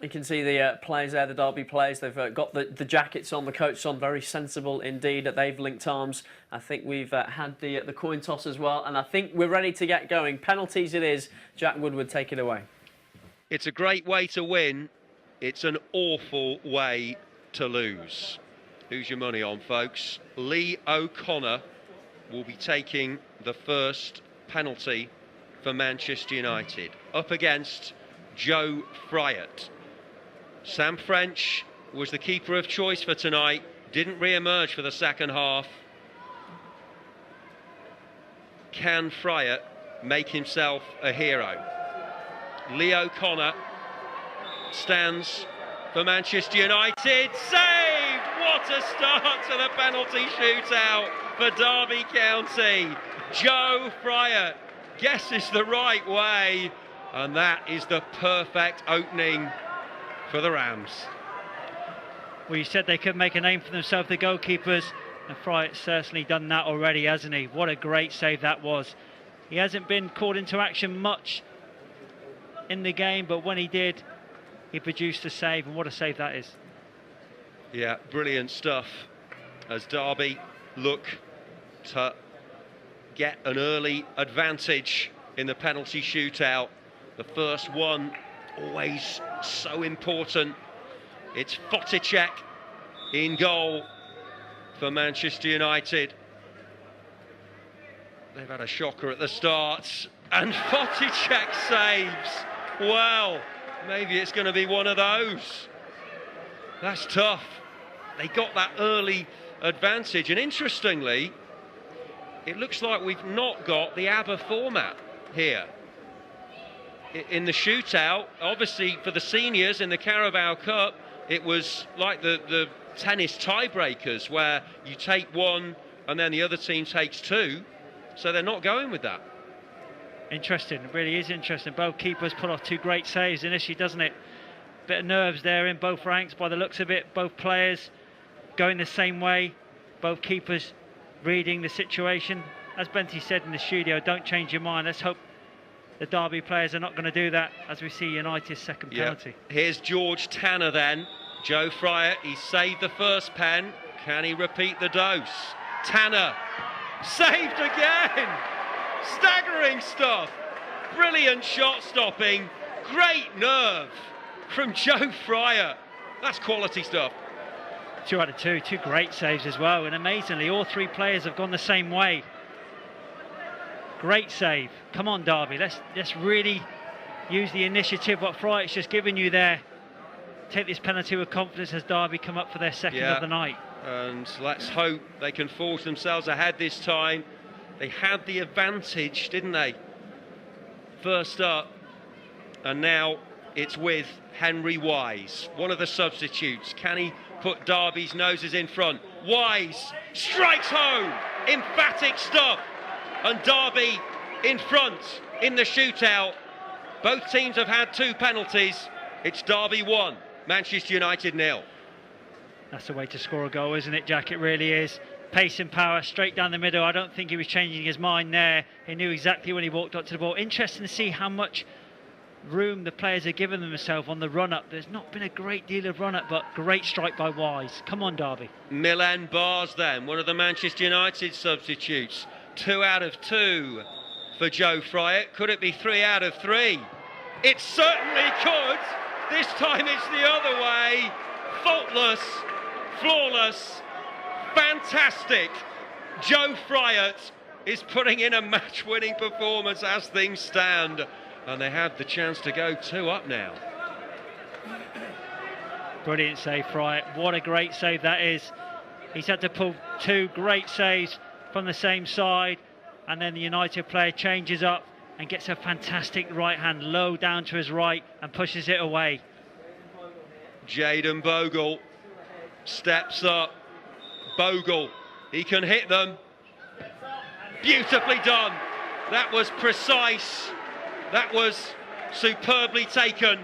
You can see the players there, the Derby players. They've got the jackets on, the coats on. Very sensible indeed. They've linked arms. I think we've had the coin toss as well, and I think we're ready to get going. Penalties it is. Jack Woodward, take it away. It's a great way to win. It's an awful way to lose. Who's your money on, folks? Lee O'Connor will be taking the first penalty for Manchester United, up against Joe Fryatt. Sam French was the keeper of choice for tonight, didn't re-emerge for the second half. Can Fryatt make himself a hero? Lee O'Connor stands for Manchester United. Saved! What a start to the penalty shootout for Derby County. Joe Fryatt guesses the right way, and that is the perfect opening for the Rams. Well, you said they could make a name for themselves, the goalkeepers, and Fryatt's certainly done that already, hasn't he? What a great save that was. He hasn't been called into action much in the game, but when he did, he produced a save, and what a save that is. Yeah, brilliant stuff as Derby look to get an early advantage in the penalty shootout. The first one, always so important. It's Foticek in goal for Manchester United. They've had a shocker at the start, and Foticek saves. Well, maybe it's going to be one of those. That's tough. They got that early advantage, and interestingly, it looks like we've not got the ABBA format here. In the shootout, obviously for the seniors in the Carabao Cup, it was like the tennis tiebreakers where you take one and then the other team takes two. So they're not going with that. Interesting, it really is interesting. Both keepers put off two great saves initially, doesn't it? Bit of nerves there in both ranks by the looks of it. Both players going the same way. Both keepers reading the situation. As Benty said in the studio, don't change your mind. Let's hope the Derby players are not going to do that as we see United's second penalty. Here's George Tanner then. Joe Fryatt, he saved the first pen. Can he repeat the dose? Tanner, saved again! Staggering stuff. Brilliant shot stopping. Great nerve from Joe Fryatt. That's quality stuff. 2 out of 2, two great saves as well, and amazingly all three players have gone the same way. Great save. Come on, Derby, let's really use the initiative what Fryatt's just given you there. Take this penalty with confidence as Derby come up for their second of the night. And let's hope they can force themselves ahead this time. They had the advantage, didn't they? First up, and now it's with Henry Wise, one of the substitutes. Can he put Derby's noses in front? Wise strikes home, emphatic stuff, and Derby in front in the shootout. Both teams have had 2 penalties. It's Derby 1, Manchester United 0. That's the way to score a goal, isn't it, Jack? It really is. Pace and power straight down the middle. I don't think he was changing his mind there. He knew exactly when he walked up to the ball. Interesting to see how much room the players are giving themselves on the run-up. There's not been a great deal of run-up, but great strike by Wise. Come on, Derby. Milan Bars then, one of the Manchester United substitutes. 2 out of 2 for Joe Fryatt. Could it be 3 out of 3? It certainly could. This time it's the other way. Faultless, flawless, fantastic. Joe Fryatt is putting in a match-winning performance as things stand. And they have the chance to go 2 up now. Brilliant save, Fryatt. What a great save that is. He's had to pull 2 great saves from the same side, and then the United player changes up and gets a fantastic right hand low down to his right and pushes it away. Jayden Bogle steps up. Bogle, he can hit them. Beautifully done. That was precise. That was superbly taken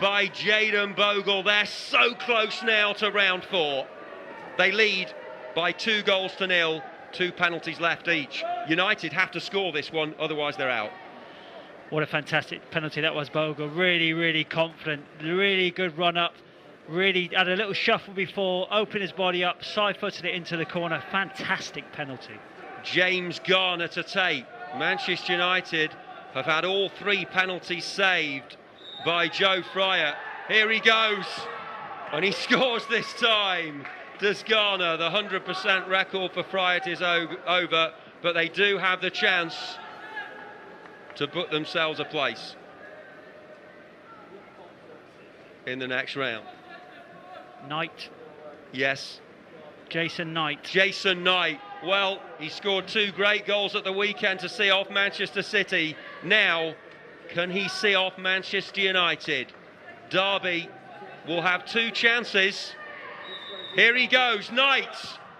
by Jayden Bogle. They're so close now to round 4. They lead by 2 goals to 0, 2 penalties left each. United have to score this one, otherwise they're out. What a fantastic penalty that was, Bogle. Really, really confident. Really good run up. Really had a little shuffle before, opened his body up, side-footed it into the corner. Fantastic penalty. James Garner to take. Manchester United have had all 3 penalties saved by Joe Fryatt. Here he goes, and he scores this time. Does Garner? The 100% record for Fryatt is over, but they do have the chance to book themselves a place in the next round. Knight. Yes. Jason Knight. Jason Knight. Well, he scored 2 great goals at the weekend to see off Manchester City. Now, can he see off Manchester United? Derby will have 2 chances. Here he goes, Knight.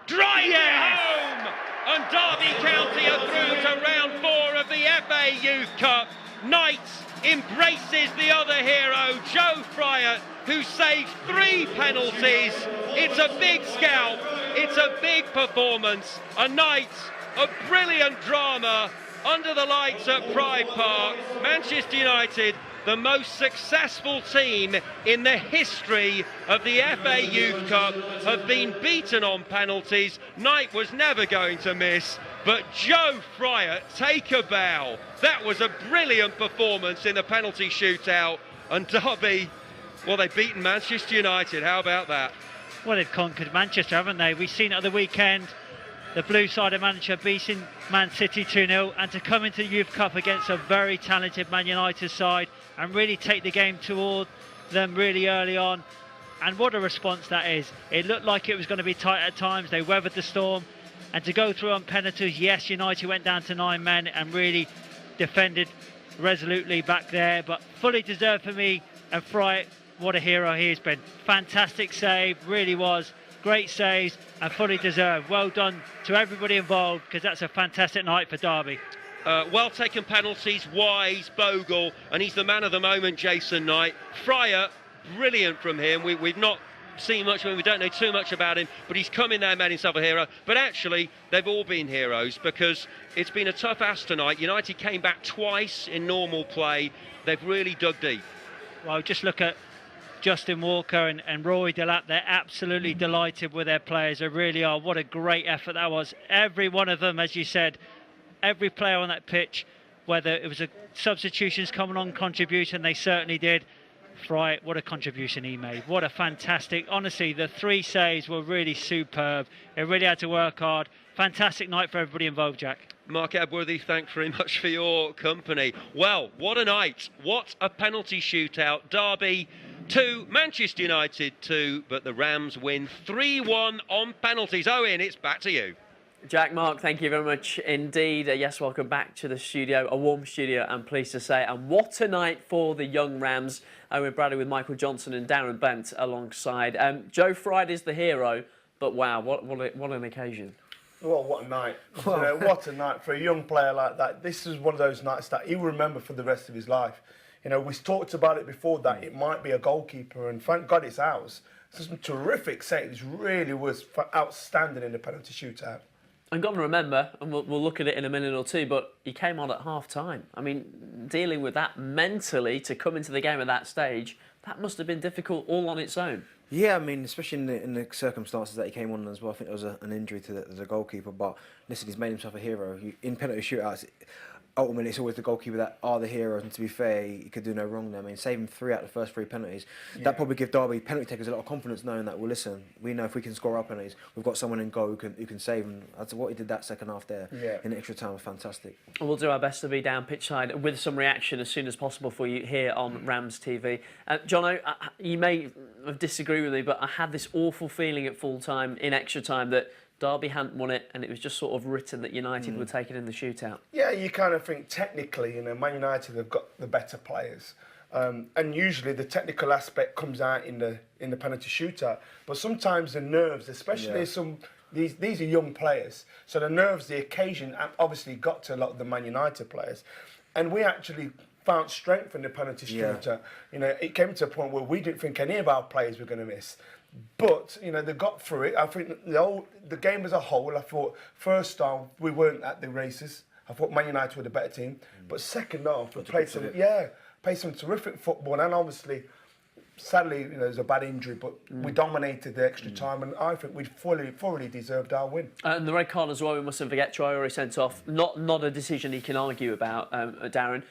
Drives it home! And Derby County are through to round 4 of the FA Youth Cup. Knight embraces the other hero, Joe Fryatt, who saves 3 penalties. It's a big scalp, it's a big performance. A night of brilliant drama under the lights at Pride Park. Manchester United, the most successful team in the history of the FA Youth Cup, have been beaten on penalties. Knight was never going to miss, but Joe Fryatt, take a bow. That was a brilliant performance in the penalty shootout, and Derby, well, they've beaten Manchester United. How about that? Well, they've conquered Manchester, haven't they? We've seen it at the weekend. The blue-sided manager beating Man City 2-0, and to come into the Youth Cup against a very talented Man United side and really take the game toward them really early on. And what a response that is. It looked like it was going to be tight at times. They weathered the storm. And to go through on penalties, yes, United went down to 9 men and really defended resolutely back there. But fully deserved for me. And Fryatt, what a hero he has been. Fantastic save, really was. Great saves and fully deserved. Well done to everybody involved, because that's a fantastic night for Derby. Well taken penalties, wise, Bogle, and he's the man of the moment, Jason Knight. Fryatt, brilliant from him. We've not seen much of him, we don't know too much about him, but he's come in there and made himself a hero. But actually, they've all been heroes, because it's been a tough ask tonight. United came back twice in normal play. They've really dug deep. Well, just look at Justin Walker and Roy Delap. They're absolutely delighted with their players. They really are. What a great effort that was. Every one of them, as you said, every player on that pitch, whether it was a substitutions coming on, contribution, they certainly did. Fryatt, what a contribution he made. What a fantastic, honestly, the 3 saves were really superb. They really had to work hard. Fantastic night for everybody involved, Jack. Mark Edworthy, thanks very much for your company. Well, what a night. What a penalty shootout. Derby 2, Manchester United 2, but the Rams win 3-1 on penalties. Owen, it's back to you. Jack, Mark, thank you very much indeed. Yes, welcome back to the studio, a warm studio, I'm pleased to say. And what a night for the young Rams. Owen Bradley with Michael Johnson and Darren Bent alongside. Joe Fryatt is the hero, but wow, what an occasion. Well, what a night. You know, what a night for a young player like that. This is one of those nights that he'll remember for the rest of his life. You know, we talked about it before that it might be a goalkeeper, and thank God it's ours. Some terrific saves, really was outstanding in the penalty shootout. I'm going to remember, and we'll look at it in a minute or two, but he came on at half-time. I mean, dealing with that mentally to come into the game at that stage, that must have been difficult all on its own. Yeah, I mean, especially in the circumstances that he came on as well. I think there was an injury to the goalkeeper, but listen, he's made himself a hero. In penalty shootouts, ultimately it's always the goalkeeper that are the heroes, and to be fair, he could do no wrong there. I mean, saving 3 out of the first 3 penalties, that probably give Derby penalty takers a lot of confidence, knowing that, well, listen, we know if we can score our penalties, we've got someone in goal who can save them. That's what he did that second half there in extra time was fantastic. We'll do our best to be down pitch side with some reaction as soon as possible for you here on Rams TV. Jono, you may disagree with me, but I had this awful feeling at full time, in extra time, that Derby hadn't won it, and it was just sort of written that United would take it in the shootout. Yeah, you kind of think technically, you know, Man United have got the better players, and usually the technical aspect comes out in the penalty shootout. But sometimes the nerves, especially these are young players, so the nerves, the occasion, obviously got to a lot of the Man United players, and we actually found strength in the penalty shootout. You know, it came to a point where we didn't think any of our players were going to miss. But, you know, they got through it. I think the game as a whole, I thought, first time, we weren't at the races. I thought Man United were the better team. But second half, we played some terrific football, and obviously, sadly, there's a bad injury, but we dominated the extra time, and I think we thoroughly deserved our win. And the red card as well, we mustn't forget, Traore sent off. Not a decision he can argue about, Darren.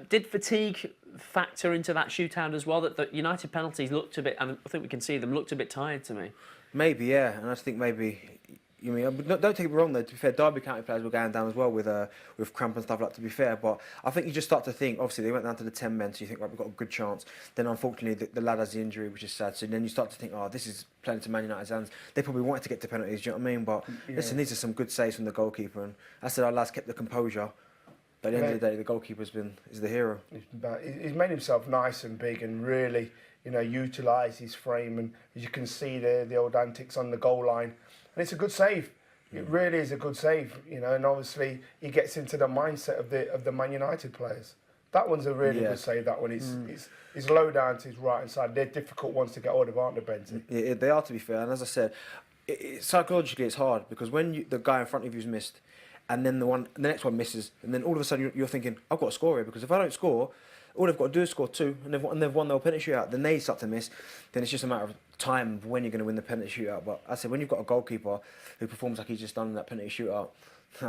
Did fatigue factor into that shootout as well? That the United penalties looked a bit, and I think we can see them, looked a bit tired to me. Maybe, yeah, and I think maybe. Don't take it wrong though. To be fair, Derby County players were going down as well with cramp and stuff like that. To be fair, but I think you just start to think. Obviously, they went down to the 10 men, so you think, right, we've got a good chance. Then, unfortunately, the lad has the injury, which is sad. So then you start to think, oh, this is playing to Man United's hands. They probably wanted to get to penalties. Do you know what I mean? But listen, these are some good saves from the goalkeeper, and I said our lads kept the composure. But at the end of the day, the goalkeeper's is the hero. He's made himself nice and big, and really, utilised his frame. And as you can see there, the old antics on the goal line, and it's a good save. It really is a good save, and obviously he gets into the mindset of the Man United players. That one's a really good save. That one is low down to his right hand side. They're difficult ones to get hold of, aren't they, Benton? Yeah, they are, to be fair. And as I said, psychologically it's hard because when the guy in front of you's missed, and then the next one misses, and then all of a sudden you're thinking, I've got to score here, because if I don't score, all they've got to do is score two, and they've won their penalty shootout. Then they start to miss. Then it's just a matter of time of when you're going to win the penalty shootout. But I said, when you've got a goalkeeper who performs like he's just done in that penalty shootout,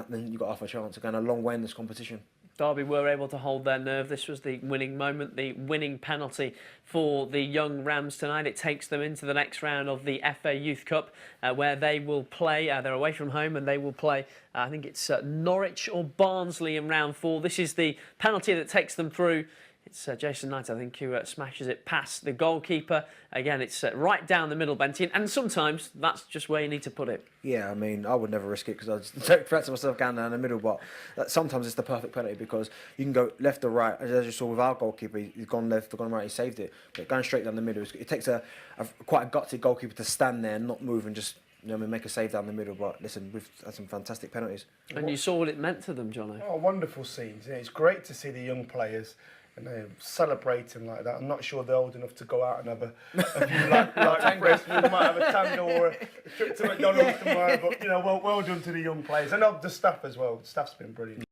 then you've got half a chance of going a long way in this competition. Derby were able to hold their nerve. This was the winning moment, the winning penalty for the young Rams tonight. It takes them into the next round of the FA Youth Cup, where they will play. They're away from home, and they will play, I think it's Norwich or Barnsley in round 4. This is the penalty that takes them through. It's Jason Knight, I think, who smashes it past the goalkeeper. Again, it's right down the middle, Benty, and sometimes that's just where you need to put it. Yeah, I mean, I would never risk it because I just don't fancy myself going down the middle, but sometimes it's the perfect penalty because you can go left or right. As you saw with our goalkeeper, he's gone left or gone right, he saved it. But going straight down the middle, it takes quite a gutsy goalkeeper to stand there and not move and just make a save down the middle. But listen, we've had some fantastic penalties. And you saw what it meant to them, Jono. Oh, wonderful scenes. It's great to see the young players and they're celebrating like that. I'm not sure they're old enough to go out and have a few like fresh. We might have a tango or a trip to McDonald's tomorrow. But well done to the young players and of the staff as well. The staff's been brilliant.